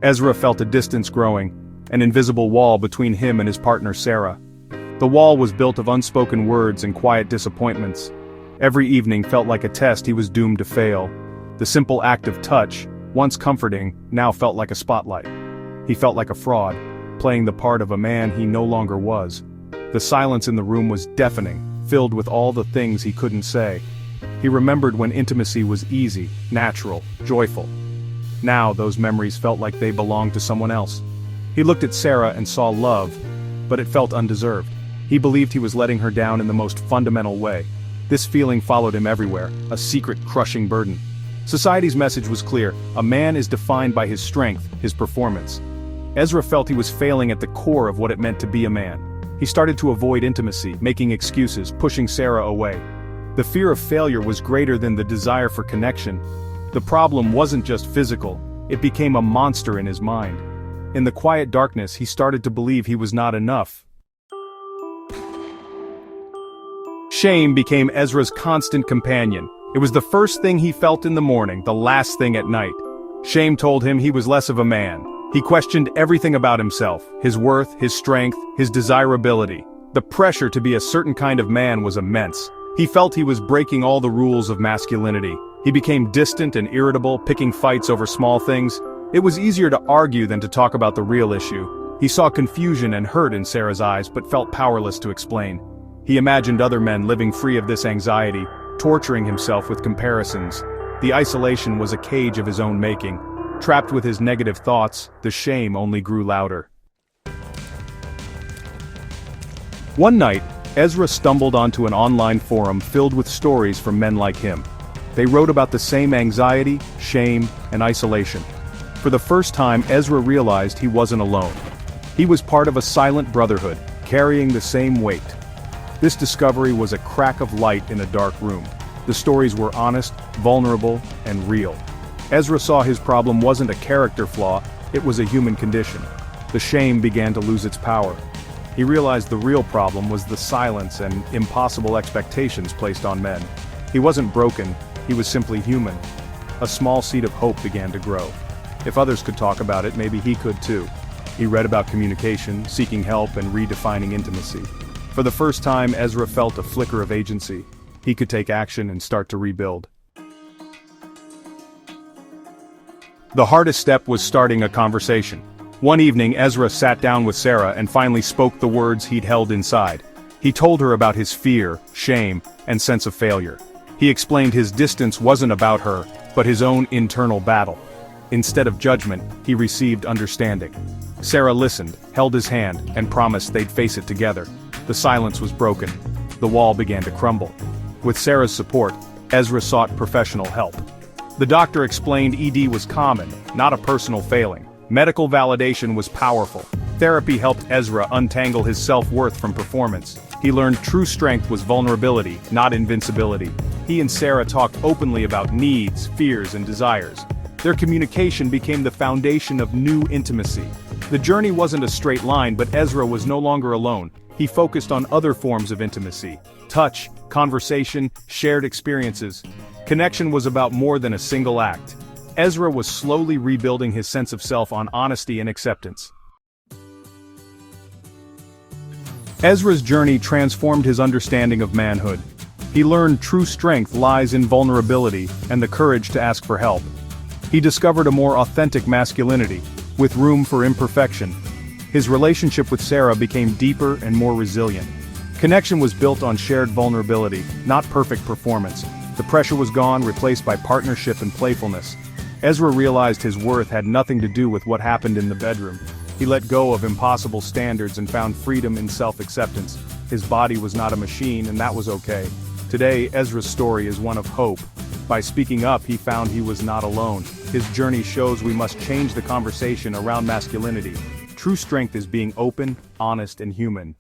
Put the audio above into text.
Ezra felt a distance growing, an invisible wall between him and his partner Sarah. The wall was built of unspoken words and quiet disappointments. Every evening felt like a test he was doomed to fail. The simple act of touch, once comforting, now felt like a spotlight. He felt like a fraud, playing the part of a man he no longer was. The silence in the room was deafening, filled with all the things he couldn't say. He remembered when intimacy was easy, natural, joyful. Now those memories felt like they belonged to someone else. He looked at Sarah and saw love, but it felt undeserved. He believed he was letting her down in the most fundamental way. This feeling followed him everywhere, a secret crushing burden. Society's message was clear: a man is defined by his strength, his performance. Ezra felt he was failing at the core of what it meant to be a man. He started to avoid intimacy, making excuses, pushing Sarah away. The fear of failure was greater than the desire for connection. The problem wasn't just physical, it became a monster in his mind. In the quiet darkness, he started to believe he was not enough. Shame became Ezra's constant companion. It was the first thing he felt in the morning, the last thing at night. Shame told him he was less of a man. He questioned everything about himself, his worth, his strength, his desirability. The pressure to be a certain kind of man was immense. He felt he was breaking all the rules of masculinity. He became distant and irritable, picking fights over small things. It was easier to argue than to talk about the real issue. He saw confusion and hurt in Sarah's eyes but felt powerless to explain. He imagined other men living free of this anxiety, torturing himself with comparisons. The isolation was a cage of his own making. Trapped with his negative thoughts, the shame only grew louder. One night, Ezra stumbled onto an online forum filled with stories from men like him. They wrote about the same anxiety, shame, and isolation. For the first time, Ezra realized he wasn't alone. He was part of a silent brotherhood, carrying the same weight. This discovery was a crack of light in a dark room. The stories were honest, vulnerable, and real. Ezra saw his problem wasn't a character flaw, it was a human condition. The shame began to lose its power. He realized the real problem was the silence and impossible expectations placed on men. He wasn't broken, he was simply human. A small seed of hope began to grow. If others could talk about it, maybe he could too. He read about communication, seeking help, and redefining intimacy. For the first time, Ezra felt a flicker of agency. He could take action and start to rebuild. The hardest step was starting a conversation. One evening, Ezra sat down with Sarah and finally spoke the words he'd held inside. He told her about his fear, shame, and sense of failure. He explained his distance wasn't about her, but his own internal battle. Instead of judgment, he received understanding. Sarah listened, held his hand, and promised they'd face it together. The silence was broken. The wall began to crumble. With Sarah's support, Ezra sought professional help. The doctor explained ED was common, not a personal failing. Medical validation was powerful. Therapy helped Ezra untangle his self-worth from performance. He learned true strength was vulnerability, not invincibility. He and Sarah talked openly about needs, fears, and desires. Their communication became the foundation of new intimacy. The journey wasn't a straight line, but Ezra was no longer alone. He focused on other forms of intimacy: touch, conversation, shared experiences. Connection was about more than a single act. Ezra was slowly rebuilding his sense of self on honesty and acceptance. Ezra's journey transformed his understanding of manhood. He learned true strength lies in vulnerability and the courage to ask for help. He discovered a more authentic masculinity, with room for imperfection. His relationship with Sarah became deeper and more resilient. Connection was built on shared vulnerability, not perfect performance. The pressure was gone, replaced by partnership and playfulness. Ezra realized his worth had nothing to do with what happened in the bedroom. He let go of impossible standards and found freedom in self-acceptance. His body was not a machine, and that was okay. Today, Ezra's story is one of hope. By speaking up, he found he was not alone. His journey shows we must change the conversation around masculinity. True strength is being open, honest, and human.